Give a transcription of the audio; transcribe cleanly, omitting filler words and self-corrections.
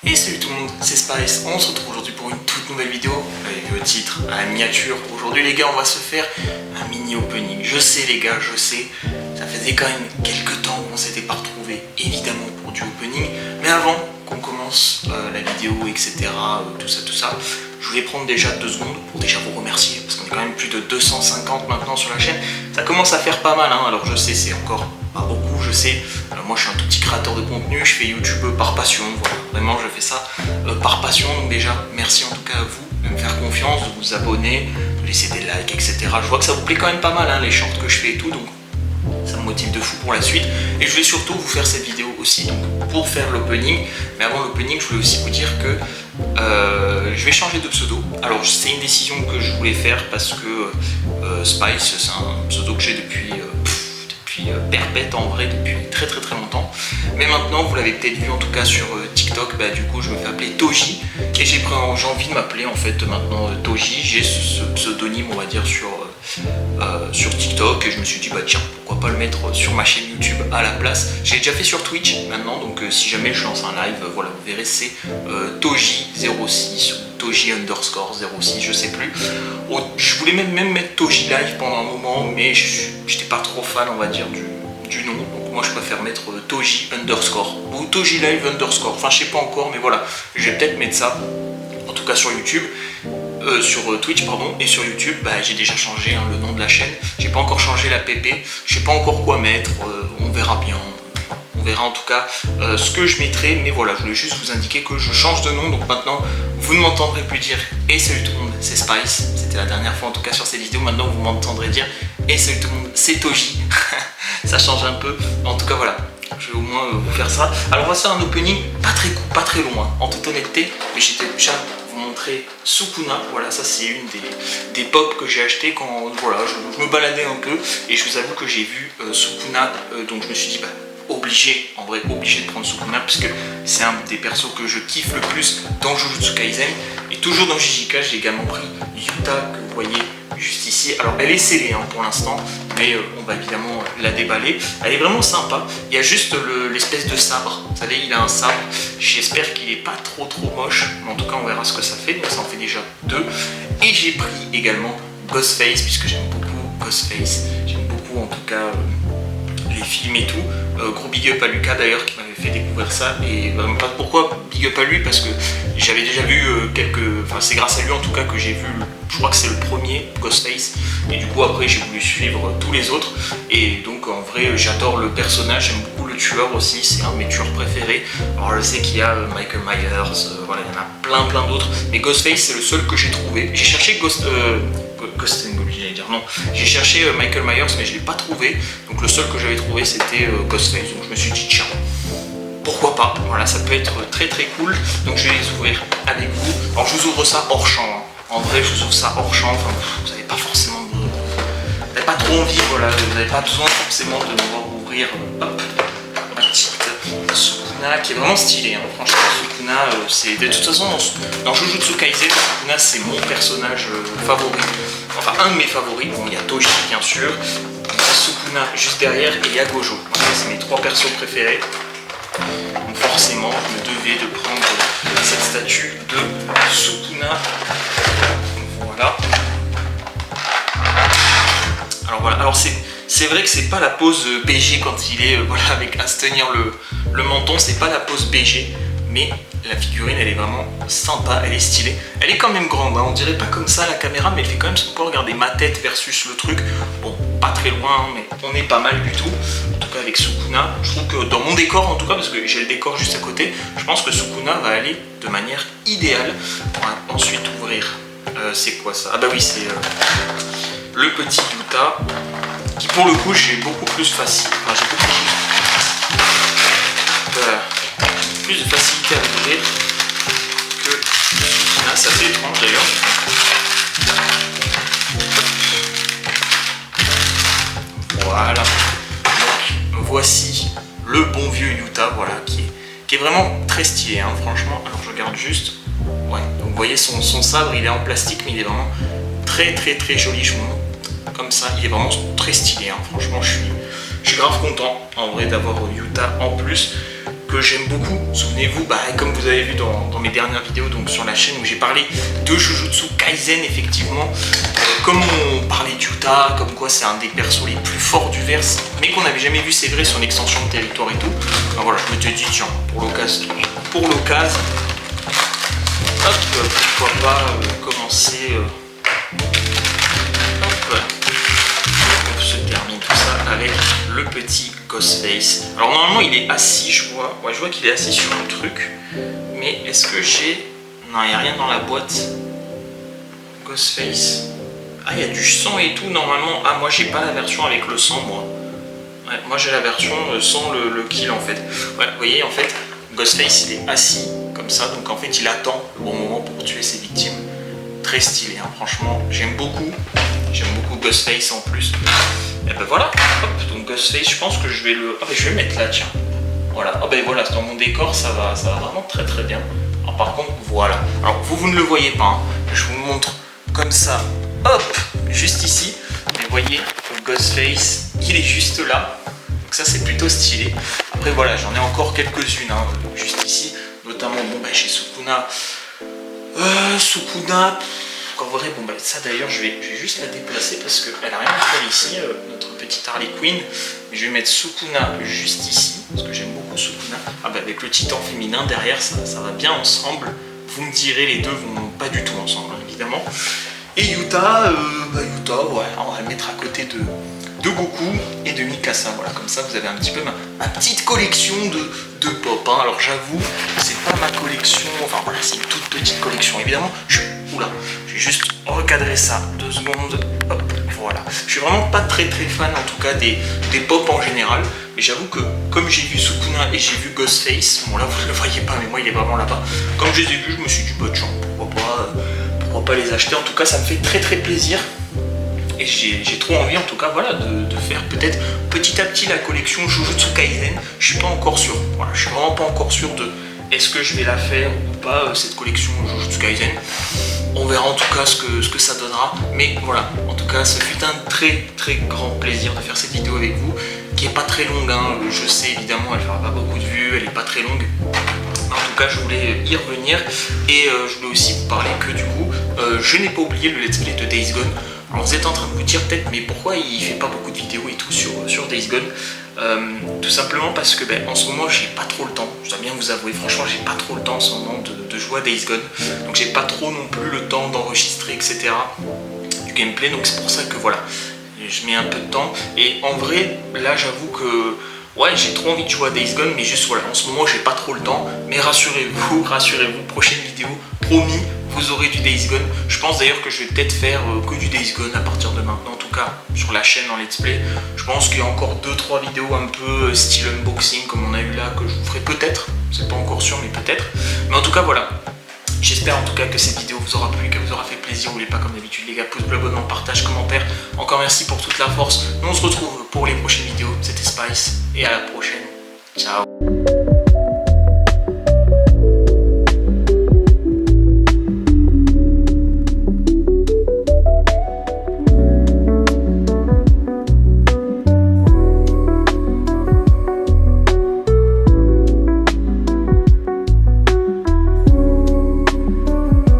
Et salut tout le monde, c'est Spice, on se retrouve aujourd'hui pour une toute nouvelle vidéo. Vous avez vu le titre, à la miniature. Aujourd'hui les gars, on va se faire un mini opening. Je sais les gars, je sais, ça faisait quand même quelques temps qu'on s'était pas retrouvés, évidemment pour du opening. Mais avant qu'on commence la vidéo, etc., tout ça, je voulais prendre déjà 2 secondes pour déjà vous remercier, parce qu'on est quand même plus de 250 maintenant sur la chaîne. Ça commence à faire pas mal, hein. Alors je sais, c'est encore pas beaucoup, je sais. Moi je suis un tout petit créateur de contenu, je fais YouTube par passion, voilà. Vraiment je fais ça par passion, donc déjà merci en tout cas à vous de me faire confiance, de vous abonner, de laisser des likes, etc. Je vois que ça vous plaît quand même pas mal, hein, les shorts que je fais et tout, donc ça me motive de fou pour la suite. Et je vais surtout vous faire cette vidéo aussi donc pour faire l'opening. Mais avant l'opening, je voulais aussi vous dire que je vais changer de pseudo. Alors c'est une décision que je voulais faire parce que Spice, c'est un pseudo que j'ai depuis perpète en vrai, depuis très longtemps. Mais maintenant, vous l'avez peut-être vu en tout cas sur TikTok, bah, du coup je me fais appeler Toji. Et j'ai envie de m'appeler en fait maintenant Toji. J'ai ce pseudonyme on va dire sur TikTok et je me suis dit bah tiens pourquoi pas le mettre sur ma chaîne YouTube à la place. J'ai déjà fait sur Twitch maintenant, donc si jamais je lance un live, voilà vous verrez c'est Toji06 ou Toji_06, je sais plus. Je voulais même mettre Toji Live pendant un moment, mais j'étais pas trop fan on va dire du nom, donc moi je préfère mettre Toji_ ou Toji Live _, enfin je sais pas encore, mais voilà je vais peut-être mettre ça en tout cas sur YouTube. Sur Twitch pardon, et sur YouTube bah, j'ai déjà changé le nom de la chaîne, j'ai pas encore changé la PP, je sais pas encore quoi mettre, on verra bien, on verra en tout cas ce que je mettrai, mais voilà je voulais juste vous indiquer que je change de nom, donc maintenant vous ne m'entendrez plus dire et salut tout le monde c'est Spice, c'était la dernière fois en tout cas sur cette vidéo, maintenant vous m'entendrez dire et salut tout le monde c'est Toji. Ça change un peu, en tout cas voilà je vais au moins vous faire ça. Alors on va faire un opening pas très long hein, en toute honnêteté, mais j'étais déjà montrer Sukuna, voilà ça c'est une des pop que j'ai acheté quand voilà, je me baladais un peu et je vous avoue que j'ai vu Sukuna, donc je me suis dit bah obligé de prendre Sukuna puisque c'est un des persos que je kiffe le plus dans Jujutsu Kaisen. Et toujours dans JJK j'ai également pris Yuta que vous voyez juste ici. Alors elle est scellée hein, pour l'instant, mais on va évidemment la déballer. Elle est vraiment sympa, il y a juste l'espèce de sabre, vous savez il a un sabre, j'espère qu'il n'est pas trop moche, mais en tout cas on verra ce que ça fait, donc ça en fait déjà 2. Et j'ai pris également Ghostface, puisque j'aime beaucoup Ghostface, j'aime beaucoup en tout cas les films et tout. Gros big up à Lucas d'ailleurs qui m'avait fait découvrir ça, et pas pourquoi big up à lui, parce que j'avais déjà vu enfin c'est grâce à lui en tout cas que j'ai vu, je crois que c'est le premier Ghostface, et du coup après j'ai voulu suivre tous les autres, et donc en vrai j'adore le personnage, j'aime beaucoup le tueur aussi, c'est un de mes tueurs préférés. Alors je sais qu'il y a Michael Myers, voilà il y en a plein d'autres, mais Ghostface c'est le seul que j'ai trouvé. J'ai cherché j'ai cherché Michael Myers mais je l'ai pas trouvé, donc le seul que j'avais trouvé c'était Ghostface, donc je me suis dit tiens pourquoi pas, voilà ça peut être très cool, donc je vais les ouvrir avec vous. Alors je vous ouvre ça hors champ hein. En vrai je vous ouvre ça hors champ, enfin, vous n'avez pas forcément vous n'avez pas trop envie, voilà, vous n'avez pas besoin forcément de me voir ouvrir hop, ma petite Sukuna qui est vraiment stylée hein. Franchement Sukuna c'est de toute façon dans Jujutsu Kaisen, Sukuna c'est mon personnage favori, enfin un de mes favoris. Bon il y a Toji bien sûr, il y a Sukuna juste derrière et il y a Gojo, voilà, c'est mes 3 persos préférés, donc forcément je me devais de prendre cette statue de Sukuna, voilà. Alors voilà, alors c'est vrai que c'est pas la pose BG quand il est voilà, avec à se tenir le menton, c'est pas la pose BG, mais la figurine elle est vraiment sympa, elle est stylée, elle est quand même grande, hein. On dirait pas comme ça à la caméra, mais elle fait quand même son poids. Regardez ma tête versus le truc, bon pas très loin, hein, mais on est pas mal du tout. En tout cas avec Sukuna, je trouve que dans mon décor en tout cas, parce que j'ai le décor juste à côté, je pense que Sukuna va aller de manière idéale. On va ensuite ouvrir, c'est quoi ça? Ah bah oui c'est le petit Yuta, qui pour le coup j'ai beaucoup plus facile, enfin j'ai beaucoup plus de facilité à ouvrir que Sukuna, c'est assez étrange d'ailleurs. Voilà, donc voici le bon vieux Yuta, voilà, qui est vraiment très stylé hein, franchement. Alors je regarde juste, ouais, donc vous voyez son sabre il est en plastique, mais il est vraiment très joli, je vous montre comme ça, il est vraiment très stylé hein. Franchement je suis grave content en vrai d'avoir Yuta en plus. que j'aime beaucoup. Souvenez-vous, comme vous avez vu dans mes dernières vidéos donc sur la chaîne où j'ai parlé de Jujutsu Kaisen, effectivement, comme on parlait d'Uta, comme quoi c'est un des persos les plus forts du verse, mais qu'on n'avait jamais vu, c'est vrai, sur une extension de territoire et tout. Alors voilà, je me suis dit, tiens, pour l'occasion, hop, pourquoi pas commencer. On se termine tout ça avec le petit Ghostface. Alors normalement il est assis, je vois. Ouais, je vois qu'il est assis sur un truc. Mais est-ce que j'ai... Non, il n'y a rien dans la boîte. Ghostface. Ah, il y a du sang et tout normalement. Ah, moi j'ai pas la version avec le sang, moi. Ouais, moi j'ai la version sans le kill en fait. Ouais, vous voyez, en fait, Ghostface il est assis comme ça. Donc en fait il attend le bon moment pour tuer ses victimes. Très stylé, hein, franchement, j'aime beaucoup Ghostface en plus. Et ben voilà, hop, donc Ghostface, je pense que je vais le... Ah ben je vais le mettre là, tiens. Voilà, ah ben voilà, dans mon décor, ça va vraiment très très bien. Alors par contre, voilà. Alors vous ne le voyez pas, hein. Je vous montre comme ça, hop, juste ici. Mais vous voyez, le Ghostface, il est juste là. Donc ça c'est plutôt stylé. Après voilà, j'en ai encore quelques-unes, hein, juste ici. Notamment, bon ben chez Sukuna. Sukuna, en vrai, bon bah ça d'ailleurs je vais juste la déplacer parce qu'elle a rien à faire ici, notre petite Harley Quinn. Mais je vais mettre Sukuna juste ici, parce que j'aime beaucoup Sukuna. Ah bah avec le titan féminin derrière, ça va bien ensemble. Vous me direz, les deux vont pas du tout ensemble, hein, évidemment. Et Yuta, Yuta, ouais, on va le mettre à côté de Goku et de Mikasa. Voilà, comme ça vous avez un petit peu ma petite collection de pop. Hein. Alors j'avoue, c'est pas ma collection, enfin voilà, c'est une toute petite collection. Évidemment, je vais juste recadrer ça 2 secondes. Hop, voilà. Je suis vraiment pas très fan en tout cas des pop en général. Mais j'avoue que comme j'ai vu Sukuna et j'ai vu Ghostface, bon là vous ne le voyez pas, mais moi il est vraiment là-bas. Comme je les ai vus, je me suis dit bah tiens, pourquoi pas les acheter. En tout cas, ça me fait très plaisir. Et j'ai trop envie en tout cas voilà, de faire peut-être petit à petit la collection Jujutsu Kaisen. Je suis pas encore sûr, voilà, je suis vraiment pas encore sûr de est-ce que je vais la faire ou pas cette collection Jujutsu Kaisen. On verra en tout cas ce que ça donnera. Mais voilà, en tout cas ce fut un très grand plaisir de faire cette vidéo avec vous, qui est pas très longue, hein. Je sais évidemment elle fera pas beaucoup de vues, elle est pas très longue. En tout cas, je voulais y revenir et je voulais aussi vous parler que du coup, je n'ai pas oublié le let's play de Days Gone. Alors vous êtes en train de vous dire peut-être, mais pourquoi il fait pas beaucoup de vidéos et tout sur Days Gone? Tout simplement parce que en ce moment, j'ai pas trop le temps. Je dois bien vous avouer, franchement, j'ai pas trop le temps en ce moment de jouer à Days Gone. Donc j'ai pas trop non plus le temps d'enregistrer, etc. du gameplay. Donc c'est pour ça que voilà, je mets un peu de temps. Et en vrai, là, j'avoue que ouais, j'ai trop envie de jouer à Days Gone, mais juste voilà, en ce moment j'ai pas trop le temps. Mais rassurez-vous, prochaine vidéo, promis, vous aurez du Days Gone. Je pense d'ailleurs que je vais peut-être faire que du Days Gone à partir de maintenant, en tout cas sur la chaîne en let's play. Je pense qu'il y a encore 2-3 vidéos un peu style unboxing comme on a eu là, que je vous ferai peut-être, c'est pas encore sûr, mais peut-être. Mais en tout cas voilà. J'espère en tout cas que cette vidéo vous aura plu, qu'elle vous aura fait plaisir. N'oubliez pas comme d'habitude les gars, pouce bleu, abonnement, partage, commentaire. Encore merci pour toute la force. Nous on se retrouve pour les prochaines vidéos. C'était Spice et à la prochaine. Ciao.